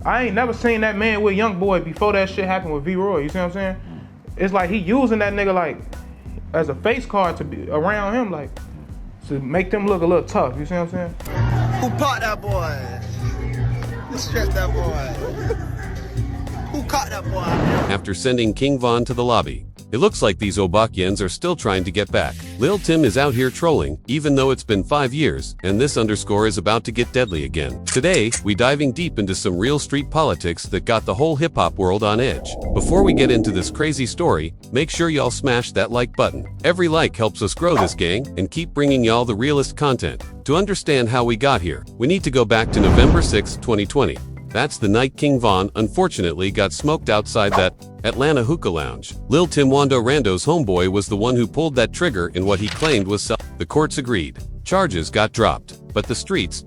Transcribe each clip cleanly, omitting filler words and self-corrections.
I ain't never seen that man with Young Boy before that shit happened with V-Roy, you see what I'm saying? It's like he using that nigga like as a face card to be around him, like to make them look a little tough, you see what I'm saying? Who popped that boy? Who stripped that boy? Who caught that boy? After sending King Von to the lobby, it looks like these Oblockians are still trying to get back. Lil Tim is out here trolling, even though it's been 5 years, and this underscore is about to get deadly again. Today, we diving deep into some real street politics that got the whole hip-hop world on edge. Before we get into this crazy story, make sure y'all smash that like button. Every like helps us grow this gang and keep bringing y'all the realest content. To understand how we got here, we need to go back to November 6, 2020. That's the night King Von unfortunately got smoked outside that Atlanta hookah lounge. Lil Tim Wando Rando's homeboy was the one who pulled that trigger in what he claimed was self. The courts agreed. Charges got dropped. But the streets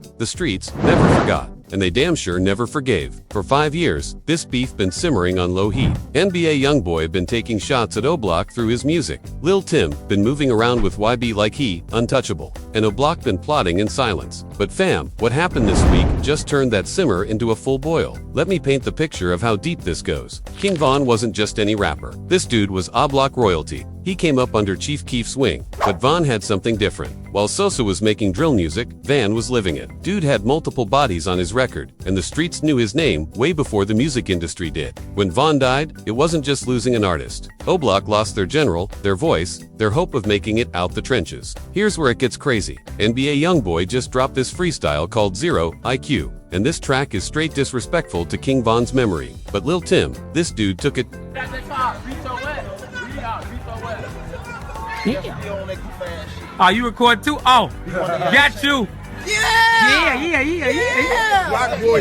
never forgot. And they damn sure never forgave. For 5 years, this beef been simmering on low heat. NBA YoungBoy been taking shots at Oblock through his music. Lil Tim been moving around with YB like he, untouchable. And Oblock been plotting in silence. But fam, what happened this week just turned that simmer into a full boil. Let me paint the picture of how deep this goes. King Von wasn't just any rapper. This dude was Oblock royalty. He came up under Chief Keef's wing. But Von had something different. While Sosa was making drill music, Van was living it. Dude had multiple bodies on his record, and the streets knew his name way before the music industry did. When Von died, it wasn't just losing an artist. Oblock lost their general, their voice, their hope of making it out the trenches. Here's where it gets crazy. NBA YoungBoy just dropped this freestyle called Zero IQ, and this track is straight disrespectful to King Von's memory. But Lil Tim, this dude took it. Oh, you record too? Oh, got you. Yeah. Black boy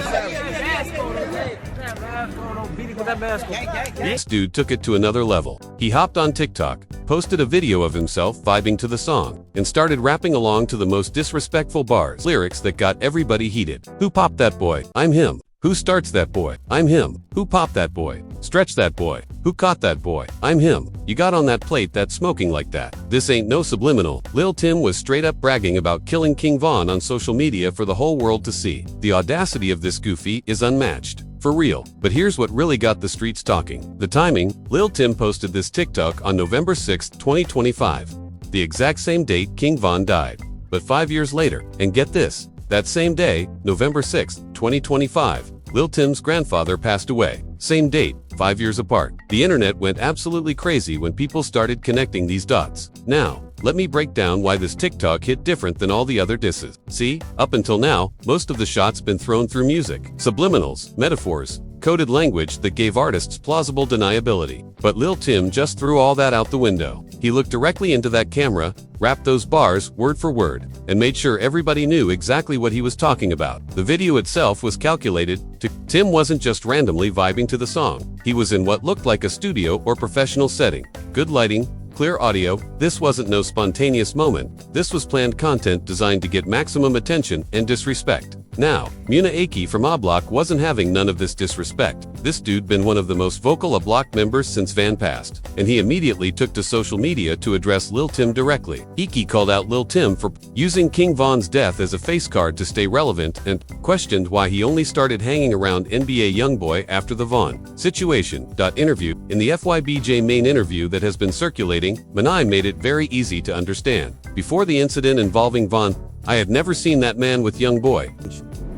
This dude took it to another level. He hopped on TikTok, posted a video of himself vibing to the song, and started rapping along to the most disrespectful bars, lyrics that got everybody heated. Who popped that boy? I'm him. Who starts that boy? I'm him. Who popped that boy? Stretch that boy. Who caught that boy? I'm him. You got on that plate that's smoking like that. This ain't no subliminal. Lil Tim was straight up bragging about killing King Von on social media for the whole world to see. The audacity of this goofy is unmatched. For real. But here's what really got the streets talking. The timing. Lil Tim posted this TikTok on November 6, 2025. The exact same date King Von died. But 5 years later, and get this, that same day, November 6, 2025, Lil Tim's grandfather passed away. Same date, 5 years apart. The internet went absolutely crazy when people started connecting these dots. Now, let me break down why this TikTok hit different than all the other disses. See, up until now, most of the shots been thrown through music. Subliminals, metaphors, coded language that gave artists plausible deniability. But Lil Tim just threw all that out the window. He looked directly into that camera, rapped those bars word for word, and made sure everybody knew exactly what he was talking about. The video itself was calculated to. Tim wasn't just randomly vibing to the song. He was in what looked like a studio or professional setting. Good lighting, clear audio. This wasn't no spontaneous moment. This was planned content designed to get maximum attention and disrespect. Now, Muna Aki from Oblock wasn't having none of this disrespect. This dude been one of the most vocal Oblock members since Van passed, and he immediately took to social media to address Lil Tim directly. Iki called out Lil Tim for using King Von's death as a face card to stay relevant and questioned why he only started hanging around NBA YoungBoy after the Von situation. Interview. In the FYBJ main interview that has been circulating, Manai made it very easy to understand. Before the incident involving Von, I had never seen that man with Young Boy.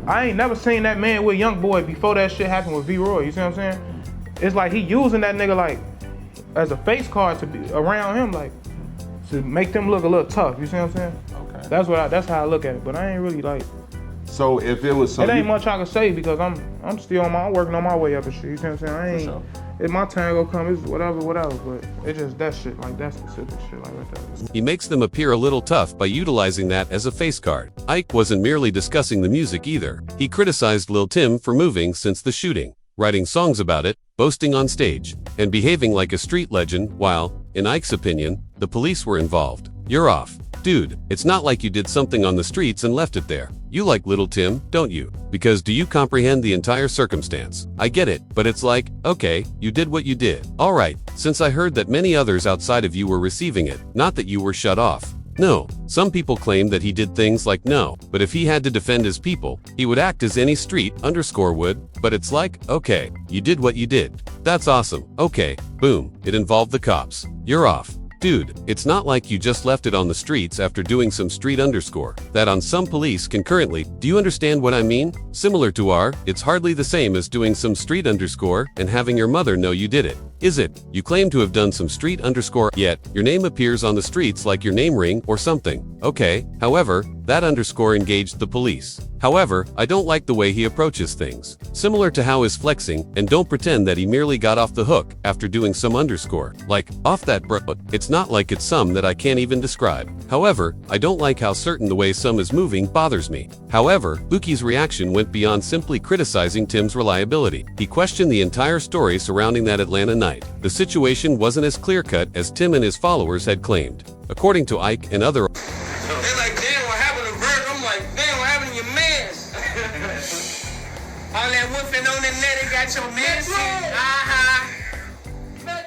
I ain't never seen that man with Young Boy before that shit happened with V-Roy, you see what I'm saying? It's like he using that nigga like as a face card to be around him, like to make them look a little tough, you see what I'm saying? Okay. That's how I look at it, but I ain't really like. So if it was something, it ain't much I can say because I'm still I'm working on my way up and shit, you see what I'm saying? I ain't. If my time gonna come, it's whatever, but it's just that shit, like that specific shit like that. He makes them appear a little tough by utilizing that as a face card. Ike wasn't merely discussing the music either. He criticized Lil Tim for moving since the shooting, writing songs about it, boasting on stage, and behaving like a street legend while, in Ike's opinion, the police were involved. You're off. Dude, it's not like you did something on the streets and left it there. You like Lil Tim, don't you? Because do you comprehend the entire circumstance? I get it, but it's like, okay, you did what you did. Alright, since I heard that many others outside of you were receiving it, not that you were shut off. No. Some people claim that he did things like no, but if he had to defend his people, he would act as any street underscore would, but it's like, okay, you did what you did. That's awesome. Okay, boom, it involved the cops. You're off. Dude, it's not like you just left it on the streets after doing some street underscore. That on some police concurrently. Do you understand what I mean? Similar to it's hardly the same as doing some street underscore and having your mother know you did it. Is it? You claim to have done some street underscore, yet your name appears on the streets like your name ring or something. Okay, however, that underscore engaged the police. However, I don't like the way he approaches things. Similar to how he's flexing, and don't pretend that he merely got off the hook after doing some underscore. Like, off that bro. It's not like it's some that I can't even describe. However, I don't like how certain the way some is moving bothers me. However, Buki's reaction went beyond simply criticizing Tim's reliability. He questioned the entire story surrounding that Atlanta night. The situation wasn't as clear-cut as Tim and his followers had claimed. According to Ike and other They're like, damn, what happened to Bert? I'm like, damn, what happened to your mans? All that woofing on the net, they got your mans.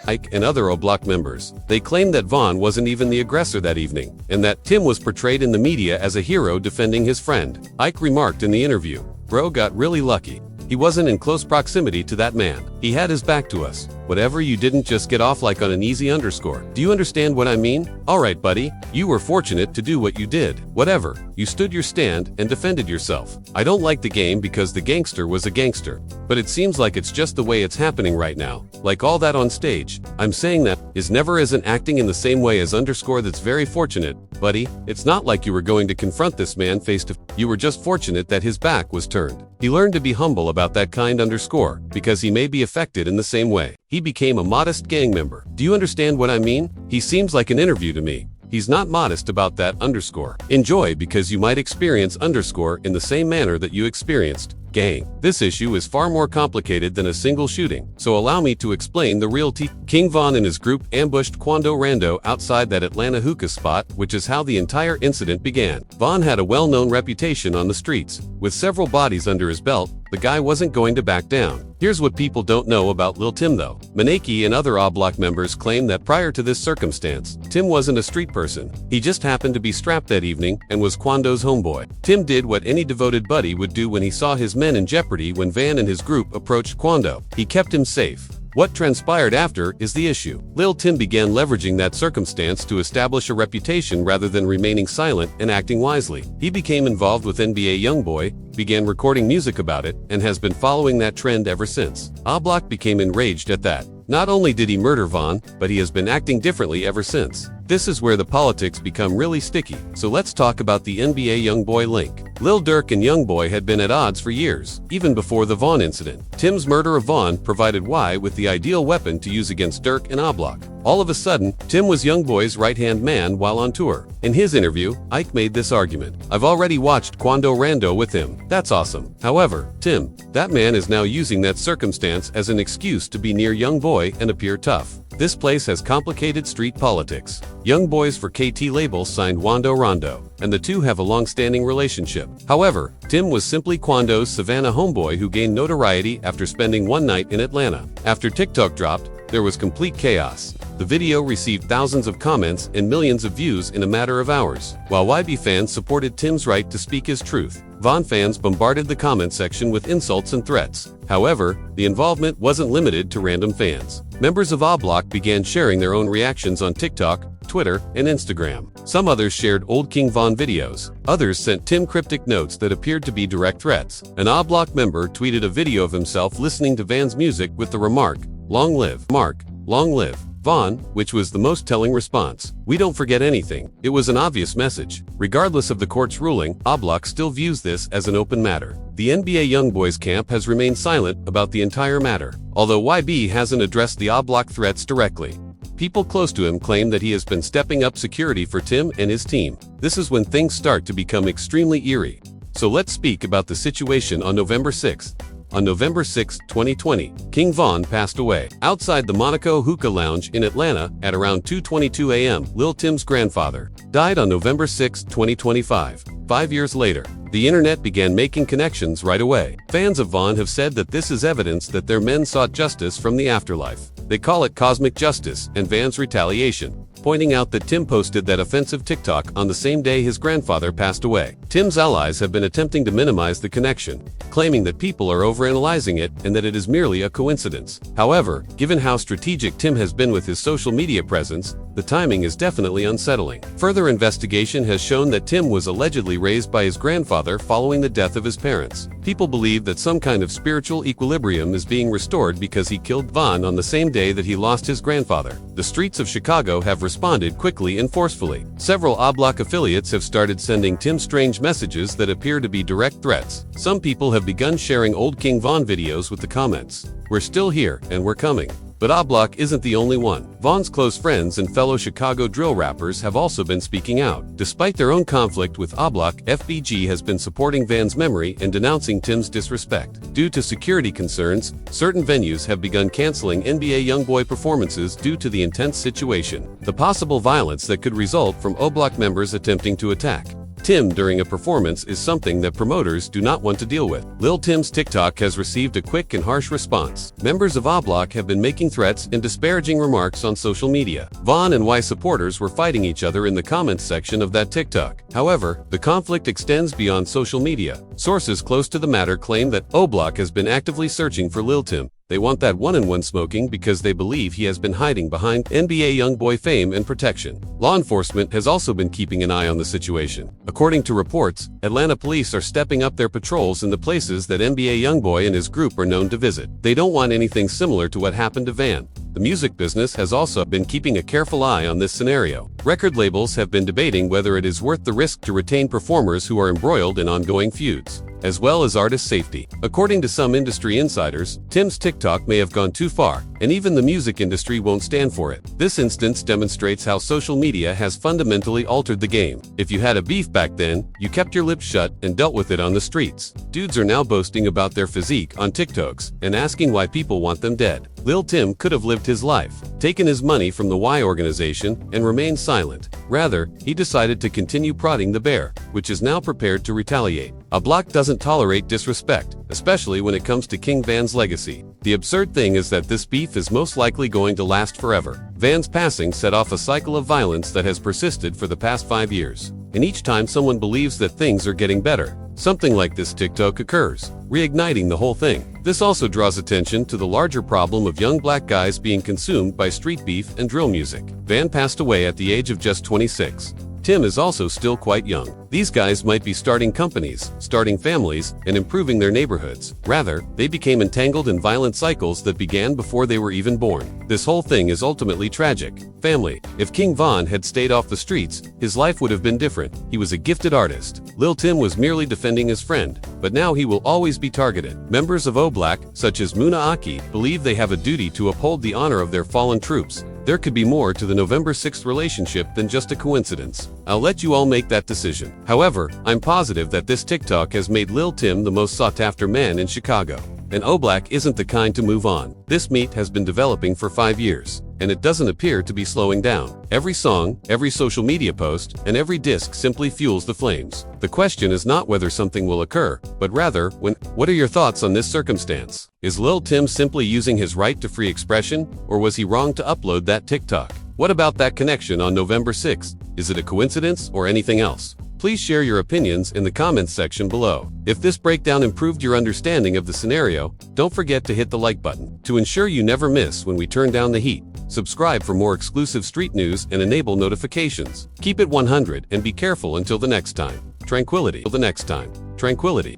Ike and other Oblock members. They claimed that Vaughn wasn't even the aggressor that evening, and that Tim was portrayed in the media as a hero defending his friend. Ike remarked in the interview, "Bro got really lucky. He wasn't in close proximity to that man. He had his back to us. Whatever, you didn't just get off like on an easy underscore. Do you understand what I mean? Alright buddy, you were fortunate to do what you did. Whatever, you stood your stand and defended yourself. I don't like the game because the gangster was a gangster. But it seems like it's just the way it's happening right now. Like all that on stage. I'm saying that is never isn't acting in the same way as underscore. That's very fortunate, buddy. It's not like you were going to confront this man face to face. You were just fortunate that his back was turned. He learned to be humble about that kind underscore, because he may be affected in the same way. He became a modest gang member. Do you understand what I mean? He seems like an interview to me. He's not modest about that underscore. Enjoy, because you might experience underscore in the same manner that you experienced gang. This issue is far more complicated than a single shooting, so allow me to explain the real King Von and his group ambushed Quando Rando outside that Atlanta hookah spot, which is how the entire incident began. Von had a well-known reputation on the streets. With several bodies under his belt, the guy wasn't going to back down. Here's what people don't know about Lil Tim though. Maneki and other Oblock members claim that prior to this circumstance, Tim wasn't a street person. He just happened to be strapped that evening and was Quando's homeboy. Tim did what any devoted buddy would do when he saw his men in jeopardy when Van and his group approached Quando. He kept him safe. What transpired after is the issue. Lil Tim began leveraging that circumstance to establish a reputation rather than remaining silent and acting wisely. He became involved with NBA YoungBoy, began recording music about it, and has been following that trend ever since. Oblock became enraged at that. Not only did he murder Vaughn, but he has been acting differently ever since. This is where the politics become really sticky, so let's talk about the NBA YoungBoy link. Lil Durk and YoungBoy had been at odds for years, even before the Vaughn incident. Tim's murder of Vaughn provided Y with the ideal weapon to use against Durk and Oblock. All of a sudden, Tim was YoungBoy's right-hand man while on tour. In his interview, Ike made this argument. "I've already watched Quando Rando with him. That's awesome. However, Tim, that man is now using that circumstance as an excuse to be near YoungBoy and appear tough. This place has complicated street politics. YoungBoys for KT label signed Quando Rando, and the two have a long-standing relationship. However, Tim was simply Quando's Savannah homeboy who gained notoriety after spending one night in Atlanta. After TikTok dropped, there was complete chaos. The video received thousands of comments and millions of views in a matter of hours. While YB fans supported Tim's right to speak his truth, Vaughn fans bombarded the comment section with insults and threats. However, the involvement wasn't limited to random fans. Members of Oblock began sharing their own reactions on TikTok, Twitter, and Instagram. Some others shared old King Von videos. Others sent Tim cryptic notes that appeared to be direct threats. An Oblock member tweeted a video of himself listening to Van's music with the remark, "Long live, Mark, long live Vaughn," which was the most telling response. "We don't forget anything." It was an obvious message. Regardless of the court's ruling, Oblock still views this as an open matter. The NBA YoungBoys camp has remained silent about the entire matter, although YB hasn't addressed the Oblock threats directly. People close to him claim that he has been stepping up security for Tim and his team. This is when things start to become extremely eerie. So let's speak about the situation on November 6th. On November 6, 2020, King Von passed away outside the Monaco Hookah Lounge in Atlanta at around 2:22 a.m. Lil Tim's grandfather died on November 6, 2025. 5 years later, the internet began making connections right away. Fans of Von have said that this is evidence that their men sought justice from the afterlife. They call it cosmic justice and Van's retaliation. pointing out that Tim posted that offensive TikTok on the same day his grandfather passed away. Tim's allies have been attempting to minimize the connection, claiming that people are overanalyzing it and that it is merely a coincidence. However, given how strategic Tim has been with his social media presence, the timing is definitely unsettling. Further investigation has shown that Tim was allegedly raised by his grandfather following the death of his parents. People believe that some kind of spiritual equilibrium is being restored because he killed Vaughn on the same day that he lost his grandfather. The streets of Chicago have responded quickly and forcefully. Several Oblock affiliates have started sending Tim strange messages that appear to be direct threats. Some people have begun sharing old King Von videos with the comments, "We're still here and we're coming." But Oblock isn't the only one. Von's close friends and fellow Chicago drill rappers have also been speaking out. Despite their own conflict with Oblock, FBG has been supporting Van's memory and denouncing Tim's disrespect. Due to security concerns, certain venues have begun canceling NBA YoungBoy performances due to the intense situation. The possible violence that could result from Oblock members attempting to attack Tim during a performance is something that promoters do not want to deal with. Lil Tim's TikTok has received a quick and harsh response. Members of Oblock have been making threats and disparaging remarks on social media. Vaughn and Y supporters were fighting each other in the comments section of that TikTok. However, the conflict extends beyond social media. Sources close to the matter claim that Oblock has been actively searching for Lil Tim. They want that one-on-one smoking because they believe he has been hiding behind NBA YoungBoy fame and protection. Law enforcement has also been keeping an eye on the situation. According to reports, Atlanta police are stepping up their patrols in the places that NBA YoungBoy and his group are known to visit. They don't want anything similar to what happened to Van. The music business has also been keeping a careful eye on this scenario. Record labels have been debating whether it is worth the risk to retain performers who are embroiled in ongoing feuds, as well as artist safety. According to some industry insiders, Tim's TikTok may have gone too far, and even the music industry won't stand for it. This instance demonstrates how social media has fundamentally altered the game. If you had a beef back then, you kept your lips shut and dealt with it on the streets. Dudes are now boasting about their physique on TikToks and asking why people want them dead. Lil Tim could have lived his life, taken his money from the Y organization, and remained silent. Rather, he decided to continue prodding the bear, which is now prepared to retaliate. Oblock doesn't tolerate disrespect, especially when it comes to King Van's legacy. The absurd thing is that this beef is most likely going to last forever. Van's passing set off a cycle of violence that has persisted for the past 5 years. And each time someone believes that things are getting better, something like this TikTok occurs, reigniting the whole thing. This also draws attention to the larger problem of young black guys being consumed by street beef and drill music. Van passed away at the age of just 26. Tim is also still quite young. These guys might be starting companies, starting families, and improving their neighborhoods. Rather, they became entangled in violent cycles that began before they were even born. This whole thing is ultimately tragic. Family. If King Von had stayed off the streets, his life would have been different. He was a gifted artist. Lil Tim was merely defending his friend, but now he will always be targeted. Members of Oblock, such as Muna Aki, believe they have a duty to uphold the honor of their fallen troops. There could be more to the November 6th relationship than just a coincidence. I'll let you all make that decision. However, I'm positive that this TikTok has made Lil Tim the most sought-after man in Chicago. And Oblock isn't the kind to move on. This meat has been developing for 5 years, and it doesn't appear to be slowing down. Every song, every social media post, and every disc simply fuels the flames. The question is not whether something will occur, but rather, when. What are your thoughts on this circumstance? Is Lil Tim simply using his right to free expression, or was he wrong to upload that TikTok? What about that connection on November 6th? Is it a coincidence or anything else? Please share your opinions in the comments section below. If this breakdown improved your understanding of the scenario, don't forget to hit the like button. To ensure you never miss when we turn down the heat, subscribe for more exclusive street news and enable notifications. Keep it 100 and be careful until the next time. Tranquility. Till the next time. Tranquility.